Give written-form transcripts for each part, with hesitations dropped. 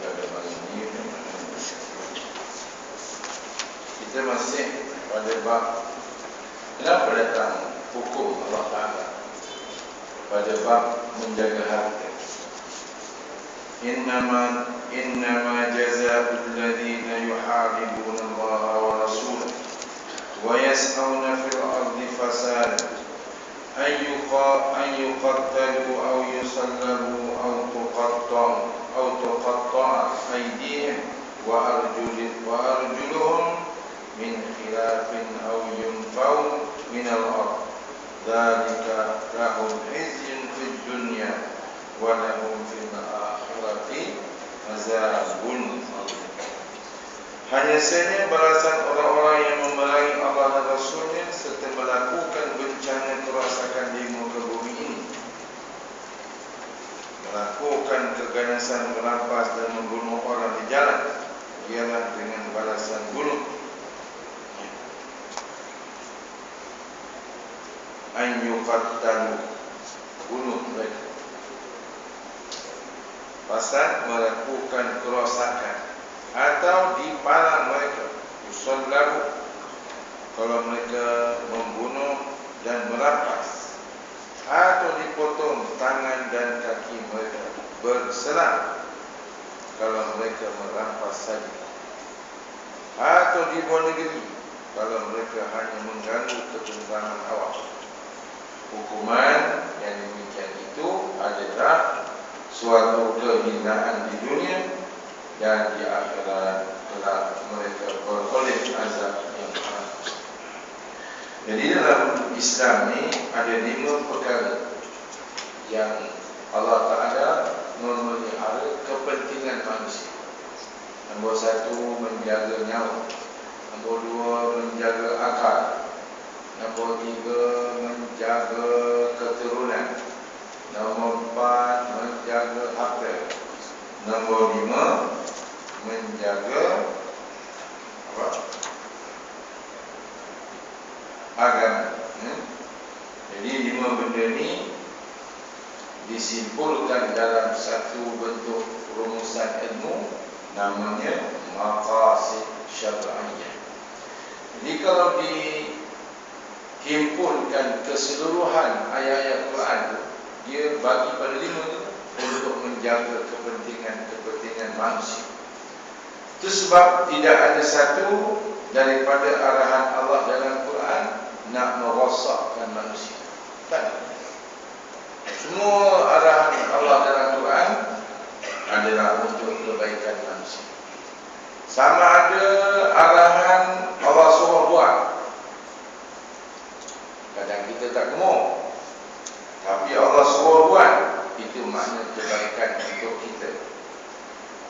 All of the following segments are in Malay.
pada malam ini. Kita masih pada bab kenapa datang hukum Allah Ta'ala pada bab menjaga harta. Innama jazaa'ul ladzina yuharibuna Allah wa rasulahu wa yas'auna fil ardi fasadan an yuqattalu aw yusallabu aw tuqatta'a aydihim wa arjuluhum min khilafin aw yunfaw min al-ard. Dzalika lahum khizyun fid dunya wa lahum fil akhirati azabun adzim. Hanya saja balasan orang-orang yang memerangi Allah dan Rasulnya serta melakukan bencana kerosakan di muka bumi ini, melakukan keganasan, merampas dan membunuh orang di jalan, ialah dengan balasan bunuh. An yuqattalu, bunuh mereka. Pasal melakukan kerosakan atau dipalang mereka, yusallabu, kalau mereka membunuh dan merampas, atau dipotong tangan dan kaki mereka, berselang kalau mereka merampas saja, atau dibuang negeri kalau mereka hanya mengganggu ketentraman awam. Hukuman yang demikian itu adalah suatu kehinaan di dunia, dan di akhirat telah mereka beroleh azab yang amat. Jadi dalam Islam ni ada 5 perkara yang Allah Ta'ala memelihara kepentingan manusia. Nombor 1, menjaga nyawa. Nombor 2, menjaga akal. Nombor 3, menjaga keturunan. Nombor 4, menjaga harta. Nombor 5, menjaga agama. Jadi 5 benda ni disimpulkan dalam satu bentuk rumusan ilmu, namanya maqasid syar'iyyah. Jadi kalau dihimpulkan keseluruhan ayat-ayat Quran tu, dia bagi pada 5 tu untuk menjaga kepentingan manusia. Itu sebab tidak ada satu daripada arahan Allah dalam Quran nak merosakkan manusia. Tak. Semua arahan Allah dalam Quran adalah untuk kebaikan manusia. Sama ada arahan Allah suruh buat, kadang kita tak gemuk, tapi Allah suruh buat, itu makna kebaikan untuk kita.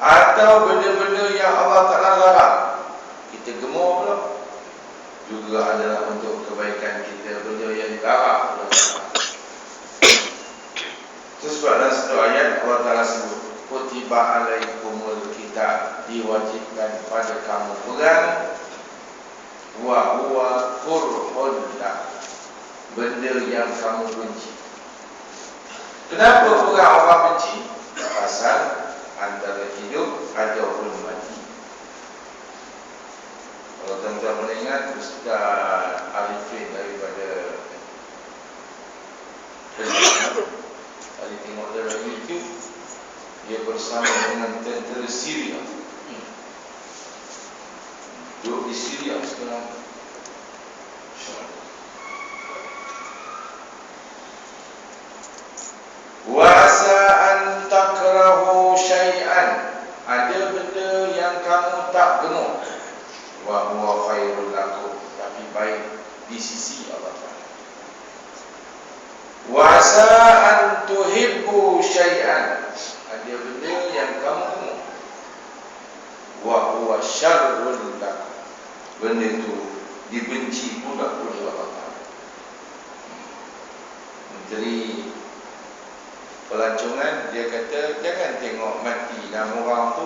Atau benda-benda yang Allah Ta'ala larang, kita gemuk pula, juga adalah untuk kebaikan kita. Benda yang dilarang, itu sebab dalam satu ayat Allah Ta'ala sebut, kutiba alaikumul kitab, diwajibkan pada kamu perang, wa huwa kurhun lakum, benda yang kamu benci. Kenapa perang Allah benci? Pasal antara hidup ataupun mati. Kalau tuan-tuan boleh ingat, Ustaz Arifin daripada tadi tengok dalam YouTube, dia bersama dengan tentera Syria, duduk di Syria sekarang. Wasa an takrahu syai'an, ada benda yang kamu tak gemuk, wa huwa khairul lakum, tapi baik di sisi Allah Ta'ala. Wasa an tuhibbu syai'an, ada benda yang kamu gemuk, wa huwa syarrul lakum, benda itu dibenci pula oleh Allah Ta'ala. Menteri pelancongan dia kata, jangan tengok mati nama orang tu,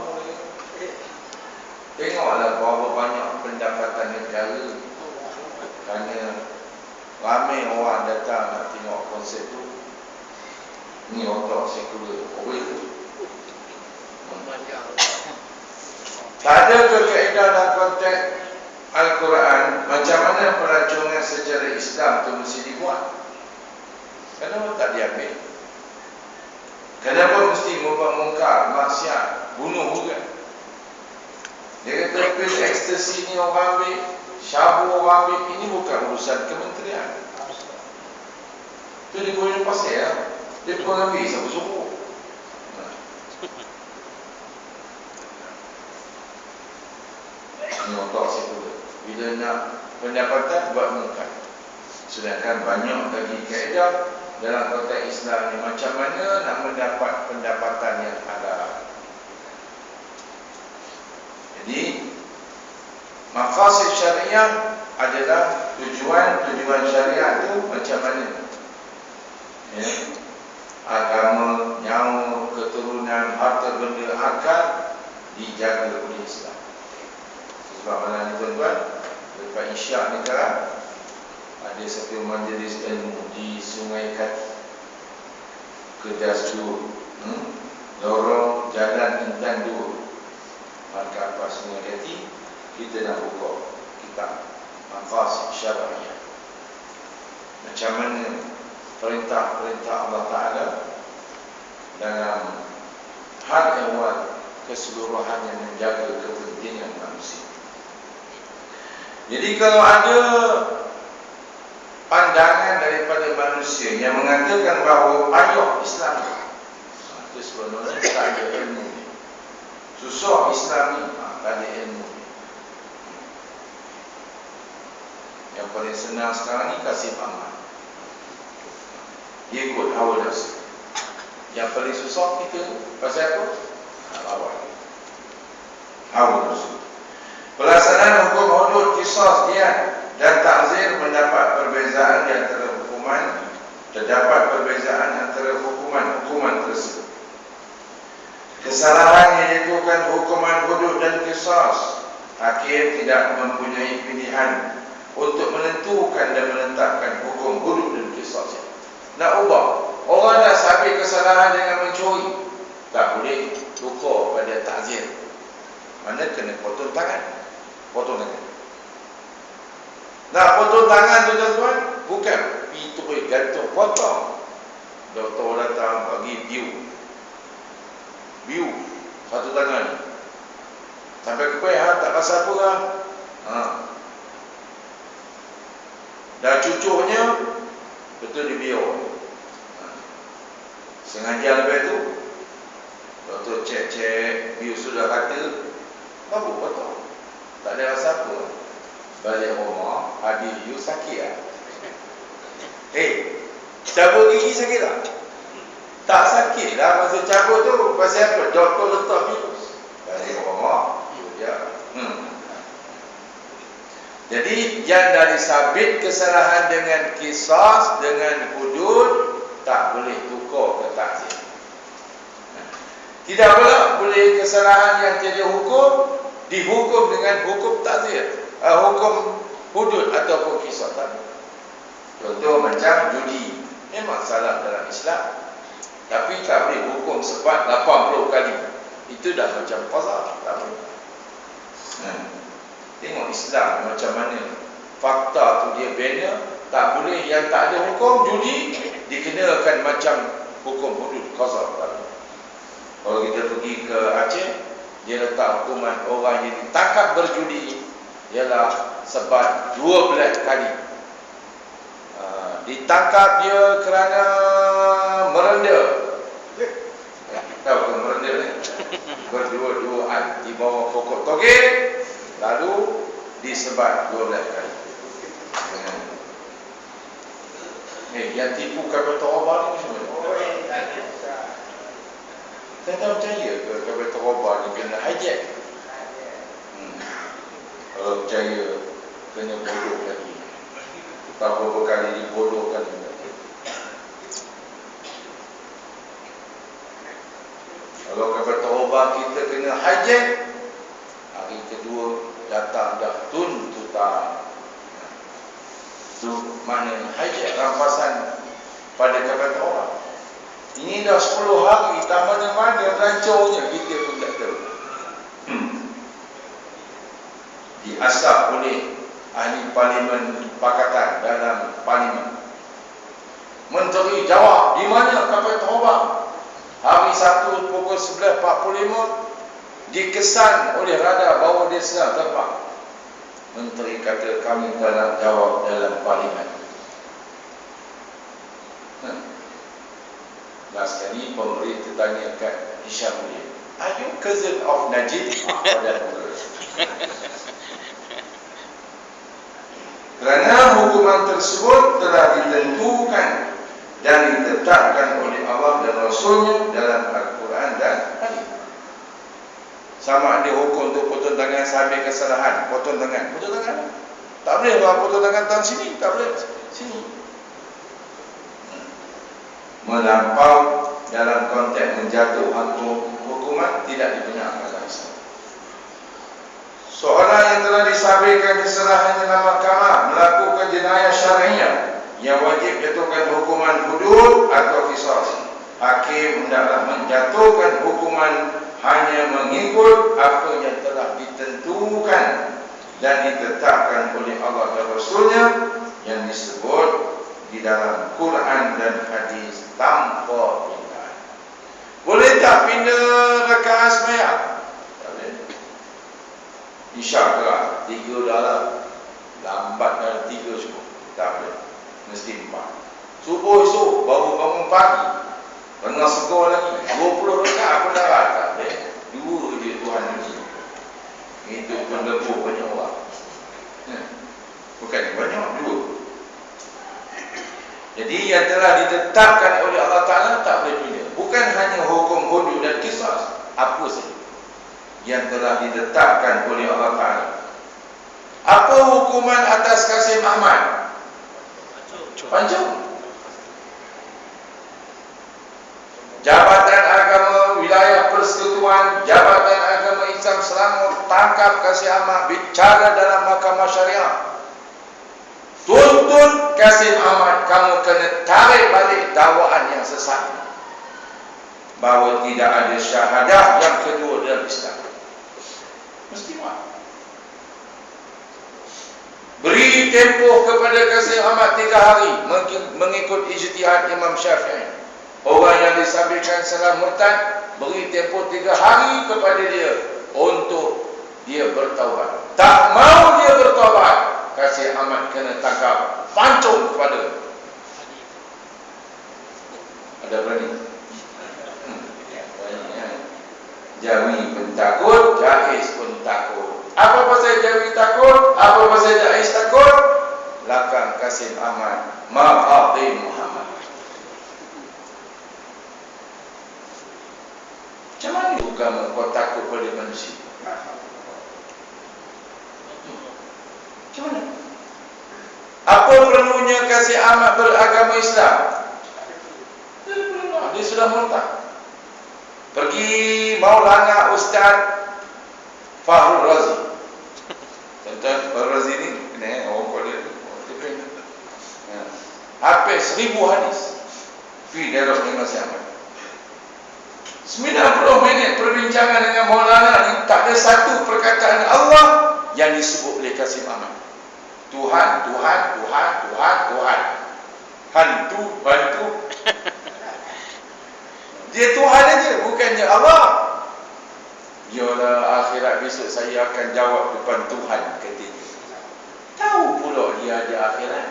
tengoklah berapa banyak pendapatan negara. Kerana ramai orang datang nak tengok konsert tu. Ni otak sekular. Tak ada ke kaedah dan konteks Al-Quran macam mana pelancongan secara Islam itu mesti dibuat? Kenapa tak diambil? Kenapa mesti mungkar, maksiat, bunuh bukan? Dia kata pil ekstasi ni orang ambil, syabu orang ambil, ini bukan urusan kementerian. Itu dia boleh pasal ya. Dia pun ambil, siapa suruh? Ini otak saya pula. Bila nak pendapatan, buat mungkar. Sedangkan banyak lagi kaedah dalam konteks Islam ni, macam mana nak mendapat pendapatan yang halal. Jadi maqasid syariah adalah tujuan syariah itu macam mana ya? Agama, nyawa, keturunan, harta benda, akal dijaga oleh Islam. Sebab malam ni tuan-tuan, lepas Isyak ni sekarang ada satu majlis ilmu di Sungai Kati, Kedas 2, lorong Jalan Intan 2, Markah Pas Sungai Kati. Kita nak buka kitab Maqasid Syariah, macam mana perintah-perintah Allah Ta'ala dalam hal ehwal keseluruhan yang menjaga kepentingan manusia. Jadi kalau ada pandangan daripada manusia yang mengatakan bahawa payah Islam itu sebenarnya tak ada ilmu, susah Islam ni, tak ada ilmu. Yang paling senang sekarang ni kasih amal, dia ikut hawa nafsu. Yang paling susah kita pasal apa? Lawan hawa nafsu. Pelaksanaan hukum hudud, qisas, diyat dan ta'zir mendapat perbezaan di antara hukuman. Terdapat perbezaan antara hukuman tersebut. Kesalahan yang dijatuhkan hukuman hudud dan qisas, hakim tidak mempunyai pilihan untuk menentukan dan menetapkan hukum hudud dan qisas. Nak ubah, orang dah sabit kesalahan dengan mencuri, tak boleh tukar pada ta'zir. Mana kena potong tangan. Potong tangan. Nak potong tangan tu tuan-tuan, bukan pitui gantung, potong. Doktor datang bagi biu satu tangan sampai kepala, tak rasa apa lah. Dah cucuknya betul dibiar. Sengaja lebih tu doktor cek biu sudah kata, baru potong. Tak ada rasa apa. Balik rumah, adik you sakit lah. Cabut gigi sakit tak? Tak sakit lah masa cabut tu. Pasal apa? Doktor letak virus. Balik rumah, ya. Jadi yang dah disabit kesalahan dengan qisas, dengan hudud, tak boleh tukar ke ta'zir. Tidak pula boleh kesalahan yang tiada hukum dihukum dengan hukum ta'zir, hukum hudud ataupun qisas. Contoh macam judi, memang salah dalam Islam, tapi tak boleh hukum sebat 80 kali. Itu dah macam qazah, tak boleh. Tengok Islam macam mana fakta tu dia bina. Tak boleh, yang tak ada hukum judi dikenakan macam hukum hudud qazah, tak boleh. Kalau kita pergi ke Aceh, dia letak hukuman orang yang ditangkap berjudi ialah sebat 12 kali. Ditangkap dia kerana merenda. Tahu ke merenda ni? Berdua-duaan di bawah pokok togel, lalu disebat 12 kali. Yang tipu kapital obat ni semua. Saya tak percaya ke kapital obat ni kena hijack. Kalau percaya, kena bodoh lagi. Tak berapa kali dibodohkan lagi. Kalau kapital obat kita kena hijack, hari kedua datang dah tuntutan. Itu mana hijack rampasan pada kapital obat. Ini dah 10 hari, tak mana-mana rancornya kita pun diasah oleh ahli parlimen pakatan dalam parlimen. Menteri jawab, di mana kapal terbang? Hari Sabtu pukul 11.45 dikesan oleh radar bahawa dia sedang terbang. Menteri kata, kami tak jawab dalam parlimen. Last kali pemerintah tanya kat Hisham Mulia, are you cousin of Najib? Kerana hukuman tersebut telah ditentukan dan ditetapkan oleh Allah dan Rasulnya dalam Al-Quran dan Hadis. Sama ada hukum untuk potong tangan sambil kesalahan, potong tangan. Tak boleh lah potong tangan tangan sini, tak boleh sini. Melampau dalam konteks menjatuhkan hukuman tidak dibenarkan dalam Islam. Seorang yang telah disabitkan kesalahan dalam mahkamah melakukan jenayah syar'iah yang wajib jatuhkan hukuman hudud atau qisas. Hakim hendaklah menjatuhkan hukuman hanya mengikut apa yang telah ditentukan dan ditetapkan oleh Allah dan Rasulnya yang disebut di dalam Quran dan hadis tanpa pindah. Boleh tak pindah rakaat sembahyang? Tak boleh. Isyak ke 3 dalam, lambat dalam 3 cukup. Tak boleh. Mesti 4. Subuh esok baru bangun pagi, tengah segar lagi 20 rakaat apa darah? Tak boleh. 2 je Tuhan ini. Itu pun lebih banyak orang. Bukan banyak, 2. Jadi yang telah ditetapkan oleh Allah Ta'ala tak boleh pindah. Bukan hanya hukum hudud dan qisas, apa saja yang telah ditetapkan oleh Allah Ta'ala. Apa hukuman atas Kasim Ahmad? Pancung. Jabatan Agama Wilayah Persekutuan Jabatan Agama Islam Selangor tangkap Kasim Ahmad bicara dalam mahkamah syariah. Tuntut Kasim Ahmad, kamu kena tarik balik dakwaan yang sesat, bahawa tidak ada syahadah yang kedua dalam Islam. Mesti buat. Beri tempoh kepada Kasim Ahmad 3 hari mengikut ijtihad Imam Syafi'i. Orang yang disabitkan salah murtad, beri tempoh 3 hari kepada dia untuk dia bertaubat. Tak mau dia bertaubat, Kasim Ahmad kena tangkap, pancung kepada. Ada berani? Jawi pun takut, Jais pun takut. Apa pasal Jawi takut? Apa pasal Jais takut? Lakang Kasim Ahmad, ma'abdi Muhammad. Macam mana agama kau takut pada manusia? Macam mana? Apa perlunya Kasim Ahmad beragama Islam? Dia sudah murtad. Pergi Maulana Ustaz Fahrul Razi. Tuan-tuan, Fahrul Razi ni orang kau dia hampir 1000 hadis fi darah Imam Ahmad. 90 minit perbincangan dengan Maulana ni, tak ada satu perkataan Allah yang disebut oleh Kasim Ahmad. Tuhan, Tuhan, Tuhan, Tuhan, Tuhan. Hantu, bantu. Dia Tuhan aja, bukannya Allah. Yalah, akhirat besok saya akan jawab depan Tuhan, katanya. Tahu pula dia ada akhirat.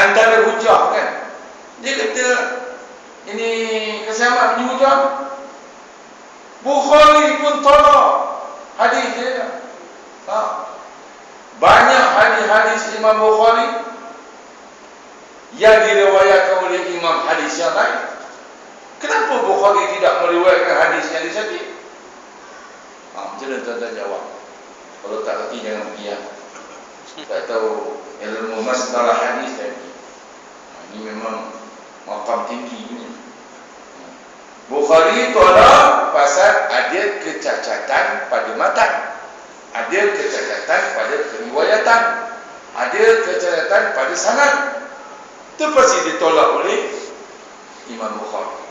Antara hujah kan, dia kata ini Kasim Ahmad punya hujah. Bukhari pun tolak hadis dia. Banyak hadis-hadis Imam Bukhari yang diriwayatkan oleh imam hadis yang lain. Kenapa Bukhari tidak meriwayatkan hadis yang disakit? Macam mana tuan-tuan jawab? Kalau tak reti jangan pergi ya. Tak tahu ilmu masalah hadis lagi. Ini memang maqam tinggi ni. Bukhari tolak pasal ada kecacatan pada matan, ada kecacatan pada keriwayatan, ada kecacatan pada sanad. Itu pasti ditolak oleh Imam Bukhari.